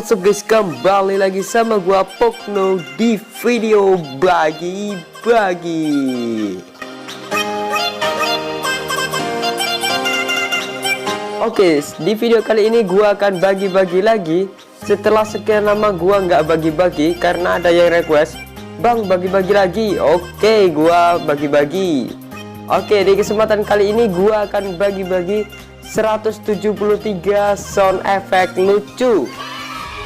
What's up guys, kembali lagi sama gua Pokno di video bagi-bagi. Oke, di video kali ini gua akan bagi-bagi lagi. Setelah sekian lama gua nggak bagi-bagi karena ada yang request, "Bang, bagi-bagi lagi." Oke, gua bagi-bagi. Oke, di kesempatan kali ini gua akan bagi-bagi 173 sound effect lucu.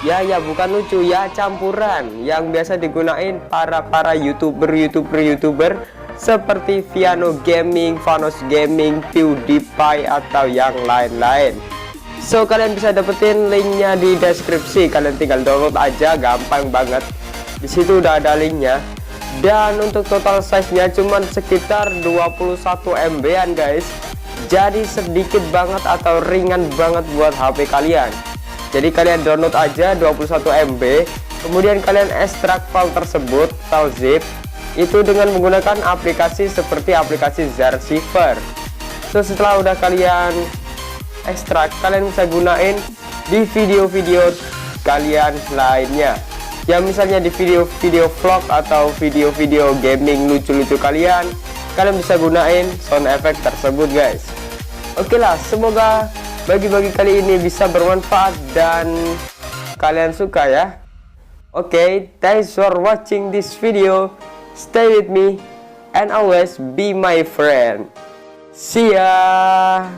Ya bukan lucu ya, campuran yang biasa digunain para youtuber seperti Viano Gaming, Vanos Gaming, PewDiePie atau yang lain-lain. So kalian bisa dapetin linknya di deskripsi, kalian tinggal download aja, gampang banget. Di situ udah ada linknya. Dan untuk total size-nya cuman sekitar 21 MB-an guys. Jadi sedikit banget atau ringan banget buat HP kalian. Jadi kalian download aja 21 MB, kemudian kalian ekstrak file tersebut atau zip itu dengan menggunakan aplikasi seperti aplikasi Zarziver. So setelah udah kalian ekstrak, kalian bisa gunain di video-video kalian lainnya. Ya misalnya di video-video vlog atau video-video gaming lucu-lucu kalian bisa gunain sound effect tersebut guys. Oke lah, semoga bagi-bagi kali ini bisa bermanfaat dan kalian suka ya. Oke, thanks for watching this video. Stay with me and always be my friend. See ya.